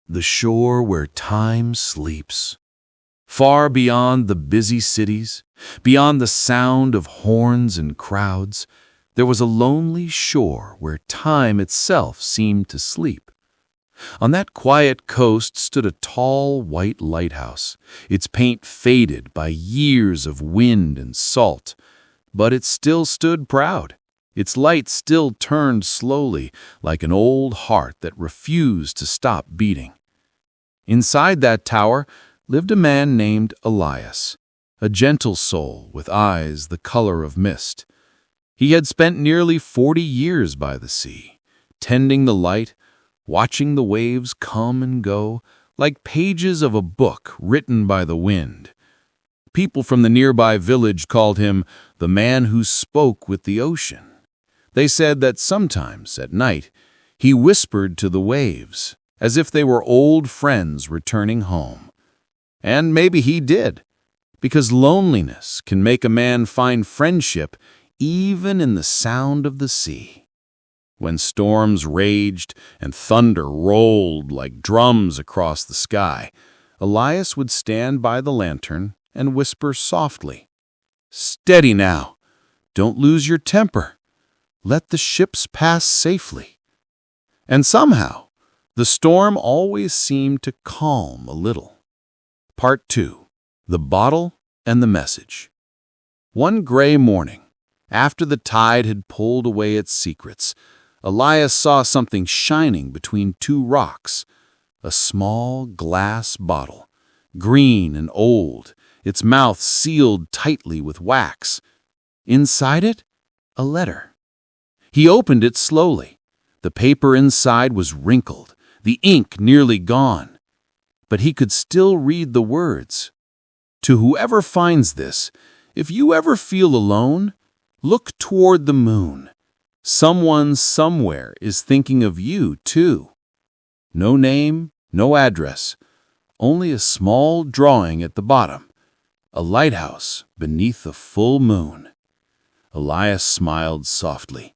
the shore where time sleeps. Far beyond the busy cities, beyond the sound of horns and crowds, there was a lonely shore where time itself seemed to sleep. On that quiet coast stood a tall white lighthouse, its paint faded by years of wind and salt, but it still stood proud. Its light still turned slowly, like an old heart that refused to stop beating. Inside that tower lived a man named Elias, a gentle soul with eyes the color of mist. He had spent nearly 40 years by the sea, tending the light, watching the waves come and go, like pages of a book written by the wind. People from the nearby village called him the man who spoke with the ocean. They said that sometimes, at night, he whispered to the waves, as if they were old friends returning home. And maybe he did, because loneliness can make a man find friendship even in the sound of the sea. When storms raged and thunder rolled like drums across the sky, Elias would stand by the lantern and whisper softly, "Steady now. Don't lose your temper. Let the ships pass safely." And somehow, the storm always seemed to calm a little. Part 2. The Bottle and the Message. One gray morning, after the tide had pulled away its secrets, Elias saw something shining between two rocks, a small glass bottle, green and old, its mouth sealed tightly with wax. Inside it, a letter. He opened it slowly. The paper inside was wrinkled, the ink nearly gone, but he could still read the words. To whoever finds this, if you ever feel alone, look toward the moon. Someone somewhere is thinking of you, too. No name, no address, only a small drawing at the bottom. A lighthouse beneath a full moon. Elias smiled softly.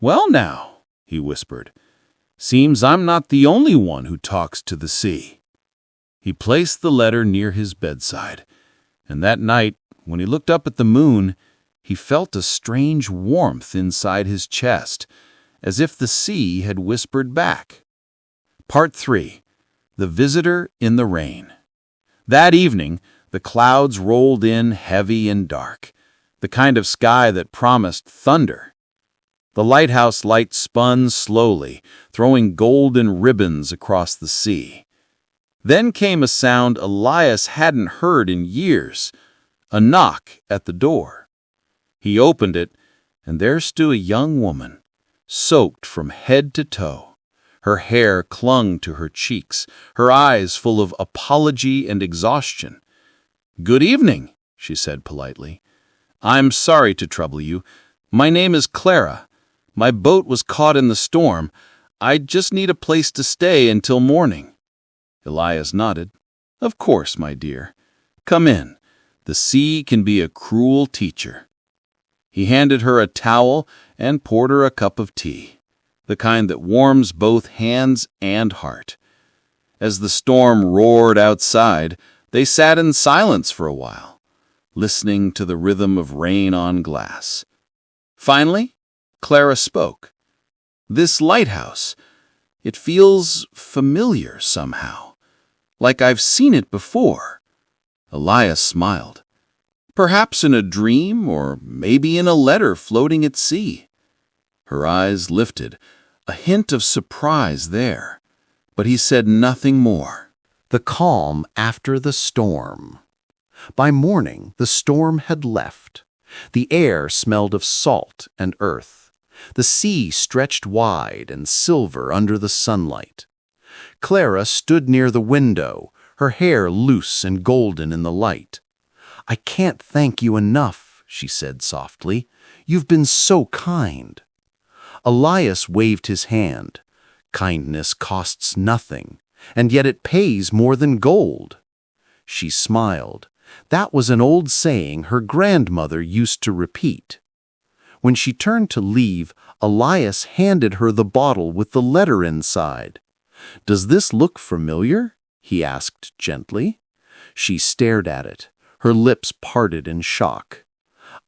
"Well now," he whispered, "seems I'm not the only one who talks to the sea." He placed the letter near his bedside, and that night, when he looked up at the moon, he felt a strange warmth inside his chest, as if the sea had whispered back. Part 3. The Visitor in the Rain. That evening, the clouds rolled in heavy and dark, the kind of sky that promised thunder. The lighthouse light spun slowly, throwing golden ribbons across the sea. Then came a sound Elias hadn't heard in years, a knock at the door. He opened it, and there stood a young woman, soaked from head to toe. Her hair clung to her cheeks, her eyes full of apology and exhaustion. "Good evening," she said politely. "I'm sorry to trouble you. My name is Clara. My boat was caught in the storm. I just need a place to stay until morning." Elias nodded. "Of course, my dear. Come in. The sea can be a cruel teacher." He handed her a towel and poured her a cup of tea, the kind that warms both hands and heart. As the storm roared outside, they sat in silence for a while, listening to the rhythm of rain on glass. Finally, Clara spoke. "This lighthouse, it feels familiar somehow, like I've seen it before." Elias smiled. "Perhaps in a dream, or maybe in a letter floating at sea." Her eyes lifted, a hint of surprise there, but he said nothing more. The calm after the storm. By morning, the storm had left. The air smelled of salt and earth. The sea stretched wide and silver under the sunlight. Clara stood near the window, her hair loose and golden in the light. "I can't thank you enough," she said softly. "You've been so kind." Elias waved his hand. Kindness costs nothing, and yet it pays more than gold. She smiled. That was an old saying her grandmother used to repeat. When she turned to leave, Elias handed her the bottle with the letter inside. "Does this look familiar?" he asked gently. She stared at it, her lips parted in shock.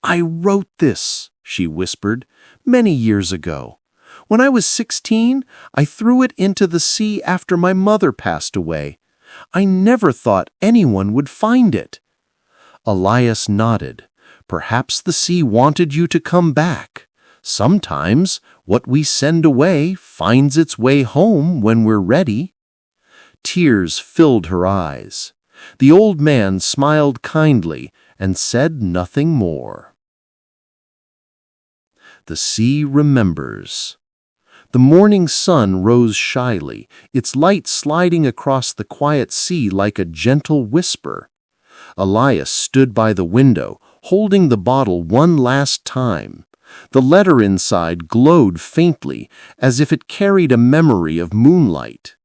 "I wrote this," she whispered, "many years ago. When I was 16, I threw it into the sea after my mother passed away. I never thought anyone would find it." Elias nodded. "Perhaps the sea wanted you to come back. Sometimes what we send away finds its way home when we're ready." Tears filled her eyes. The old man smiled kindly and said nothing more. The sea remembers. The morning sun rose shyly, its light sliding across the quiet sea like a gentle whisper. Elias stood by the window, holding the bottle one last time. The letter inside glowed faintly, as if it carried a memory of moonlight.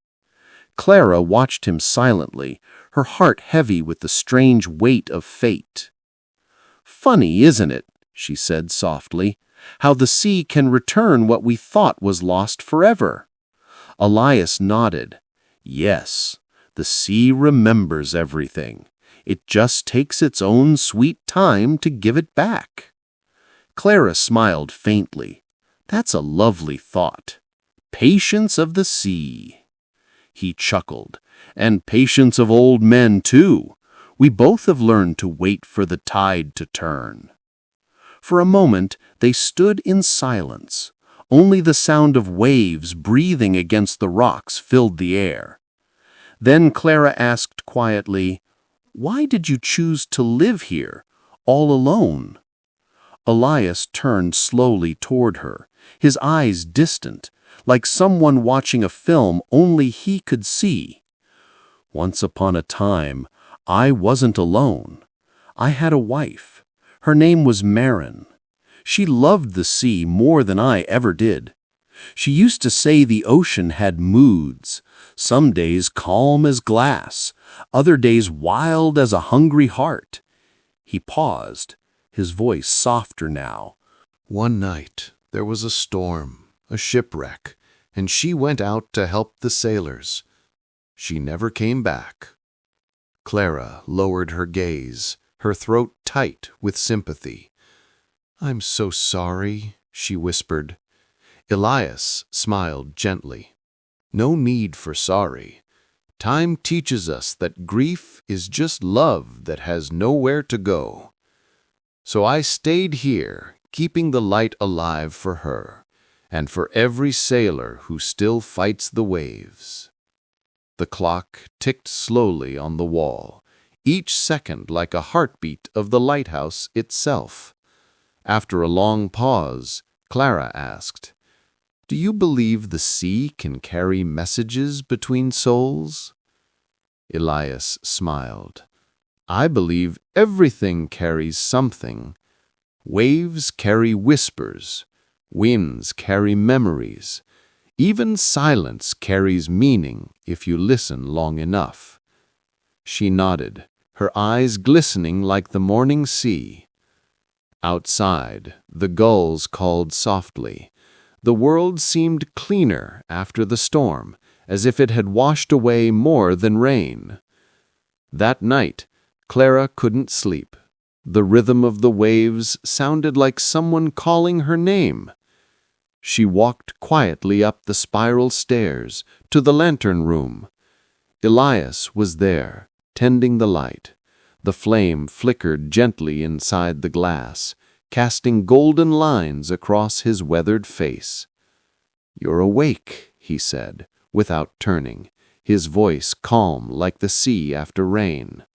Clara watched him silently, her heart heavy with the strange weight of fate. "Funny, isn't it," she said softly, "how the sea can return what we thought was lost forever?" Elias nodded. "Yes, the sea remembers everything. It just takes its own sweet time to give it back." Clara smiled faintly. "That's a lovely thought. Patience of the sea." He chuckled. "And patience of old men, too. We both have learned to wait for the tide to turn." For a moment, they stood in silence. Only the sound of waves breathing against the rocks filled the air. Then Clara asked quietly, "Why did you choose to live here, all alone?" Elias turned slowly toward her, his eyes distant, like someone watching a film only he could see. "Once upon a time, I wasn't alone. I had a wife. Her name was Marin. She loved the sea more than I ever did. She used to say the ocean had moods, some days calm as glass, other days wild as a hungry heart." He paused, his voice softer now. "One night there was a storm, a shipwreck, and she went out to help the sailors. She never came back." Clara lowered her gaze, her throat tight with sympathy. "I'm so sorry," she whispered. Elias smiled gently. "No need for sorry. Time teaches us that grief is just love that has nowhere to go. So I stayed here, keeping the light alive for her, and for every sailor who still fights the waves." The clock ticked slowly on the wall, each second like a heartbeat of the lighthouse itself. After a long pause, Clara asked, "Do you believe the sea can carry messages between souls?" Elias smiled. "I believe everything carries something. Waves carry whispers, winds carry memories. Even silence carries meaning if you listen long enough." She nodded, her eyes glistening like the morning sea. Outside, the gulls called softly. The world seemed cleaner after the storm, as if it had washed away more than rain. That night, Clara couldn't sleep. The rhythm of the waves sounded like someone calling her name. She walked quietly up the spiral stairs to the lantern room. Elias was there, tending the light. The flame flickered gently inside the glass, casting golden lines across his weathered face. "You're awake," he said, without turning, his voice calm like the sea after rain.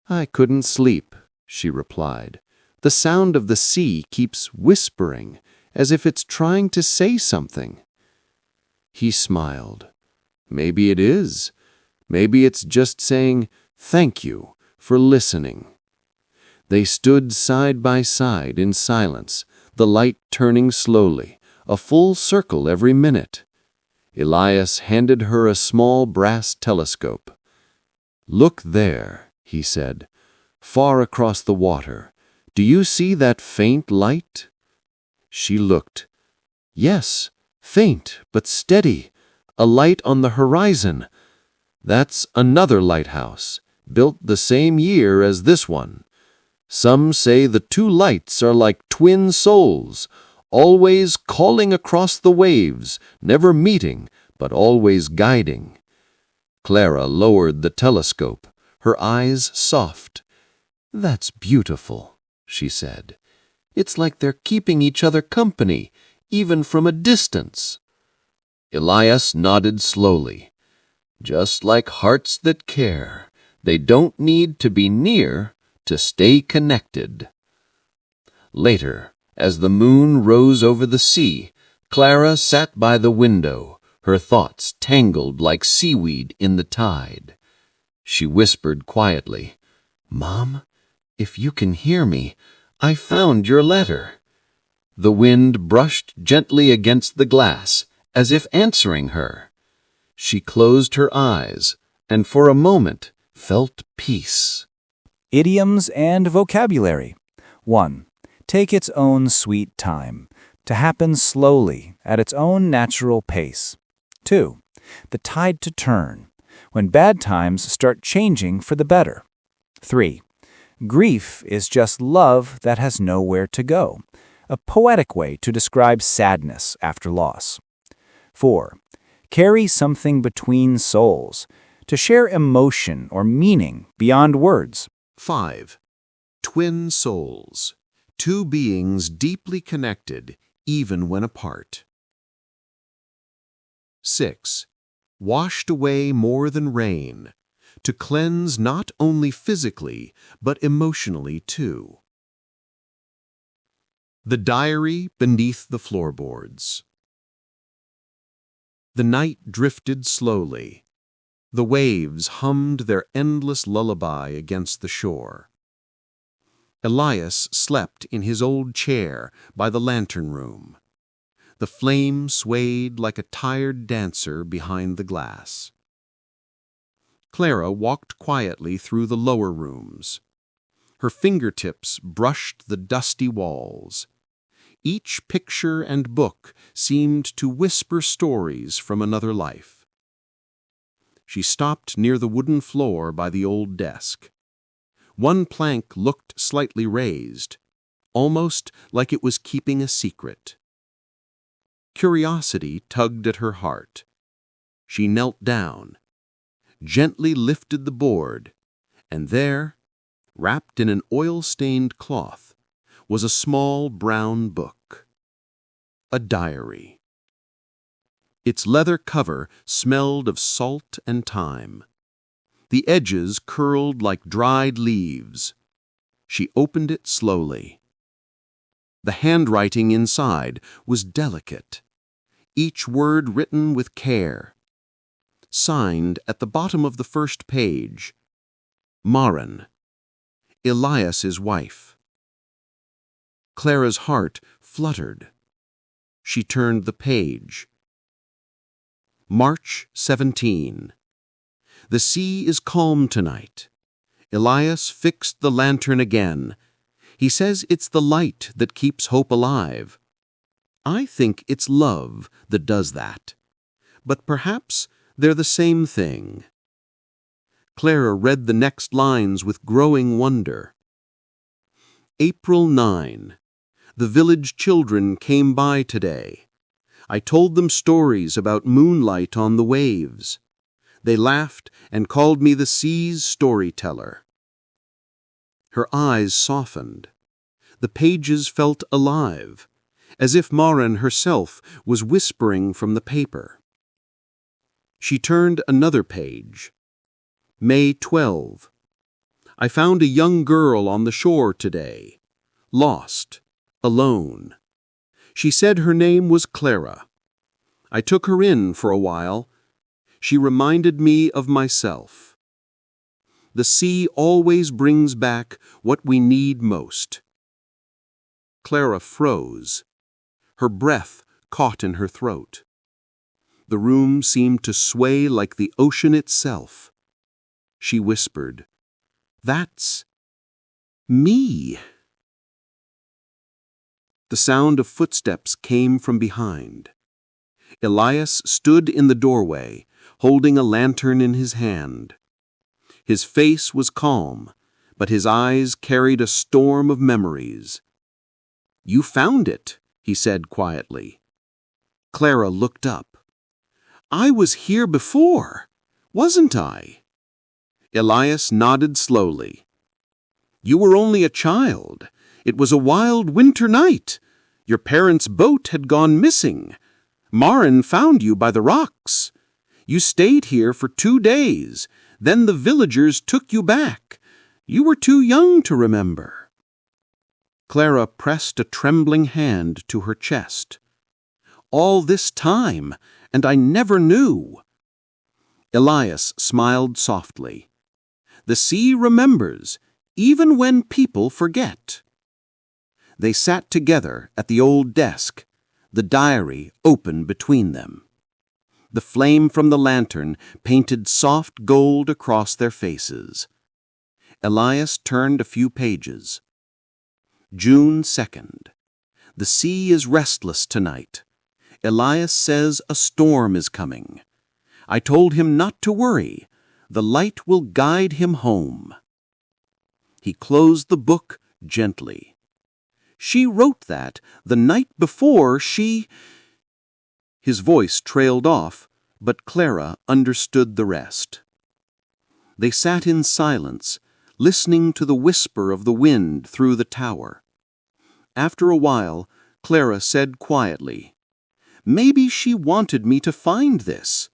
"I couldn't sleep," she replied. "The sound of the sea keeps whispering, as if it's trying to say something." He smiled. "Maybe it is. Maybe it's just saying, 'Thank you for listening.'" They stood side by side in silence, the light turning slowly, a full circle every minute. Elias handed her a small brass telescope. "Look there," he said, "far across the water. Do you see that faint light?" She looked. "Yes, faint but steady, a light on the horizon. That's another lighthouse, built the same year as this one. Some say the two lights are like twin souls, always calling across the waves, never meeting, but always guiding. Clara lowered the telescope, her eyes soft. "That's beautiful," she said. "It's like they're keeping each other company, even from a distance." Elias nodded slowly. "Just like hearts that care, they don't need to be near to stay connected." Later, as the moon rose over the sea, Clara sat by the window, her thoughts tangled like seaweed in the tide. She whispered quietly, "Mom, if you can hear me, I found your letter." The wind brushed gently against the glass, as if answering her. She closed her eyes, and for a moment felt peace. Idioms and vocabulary. 1. Take its own sweet time, to happen slowly, at its own natural pace. 2. The tide to turn, when bad times start changing for the better. 3. Grief is just love that has nowhere to go, a poetic way to describe sadness after loss. 4. Carry something between souls, to share emotion or meaning beyond words. 5. Twin souls, two beings deeply connected, even when apart. 6. Washed away more than rain, to cleanse not only physically, but emotionally too. The diary beneath the floorboards. The night drifted slowly. The waves hummed their endless lullaby against the shore. Elias slept in his old chair by the lantern room. The flame swayed like a tired dancer behind the glass. Clara walked quietly through the lower rooms. Her fingertips brushed the dusty walls. Each picture and book seemed to whisper stories from another life. She stopped near the wooden floor by the old desk. One plank looked slightly raised, almost like it was keeping a secret. Curiosity tugged at her heart. She knelt down, gently lifted the board, and there, wrapped in an oil-stained cloth, was a small brown book. A diary. Its leather cover smelled of salt and thyme. The edges curled like dried leaves. She opened it slowly. The handwriting inside was delicate, each word written with care. Signed at the bottom of the first page, Maren, Elias's wife. Clara's heart fluttered. She turned the page. March 17. The sea is calm tonight. Elias fixed the lantern again. He says it's the light that keeps hope alive. I think it's love that does that. But perhaps they're the same thing. Clara read the next lines with growing wonder. April 9. The village children came by today. I told them stories about moonlight on the waves. They laughed and called me the sea's storyteller. Her eyes softened. The pages felt alive, as if Maren herself was whispering from the paper. She turned another page. May 12. I found a young girl on the shore today, lost, alone. She said her name was Clara. I took her in for a while. She reminded me of myself. The sea always brings back what we need most. Clara froze. Her breath caught in her throat. The room seemed to sway like the ocean itself. She whispered, "That's me." The sound of footsteps came from behind. Elias stood in the doorway, holding a lantern in his hand. His face was calm, but his eyes carried a storm of memories. "You found it," he said quietly. Clara looked up. "I was here before, wasn't I?" Elias nodded slowly. "You were only a child. It was a wild winter night. Your parents' boat had gone missing. Marin found you by the rocks. You stayed here for 2 days. Then the villagers took you back. You were too young to remember." Clara pressed a trembling hand to her chest. "All this time, and I never knew." Elias smiled softly. "The sea remembers, even when people forget." They sat together at the old desk, the diary open between them. The flame from the lantern painted soft gold across their faces. Elias turned a few pages. June 2nd. The sea is restless tonight. Elias says a storm is coming. I told him not to worry. The light will guide him home. He closed the book gently. She wrote that the night before she... His voice trailed off, but Clara understood the rest. They sat in silence, listening to the whisper of the wind through the tower. After a while, Clara said quietly, "Maybe she wanted me to find this.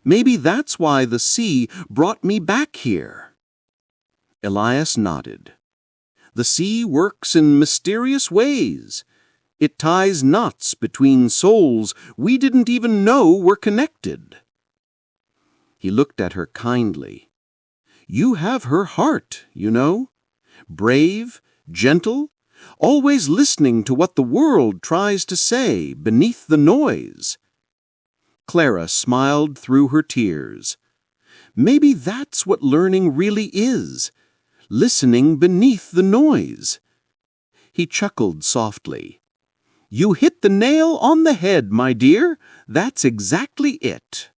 Maybe that's why the sea brought me back here." Elias nodded. "The sea works in mysterious ways. It ties knots between souls we didn't even know were connected." He looked at her kindly. "You have her heart, you know. Brave, gentle, always listening to what the world tries to say beneath the noise." Clara smiled through her tears. "Maybe that's what learning really is, listening beneath the noise." He chuckled softly. "You hit the nail on the head, my dear. That's exactly it."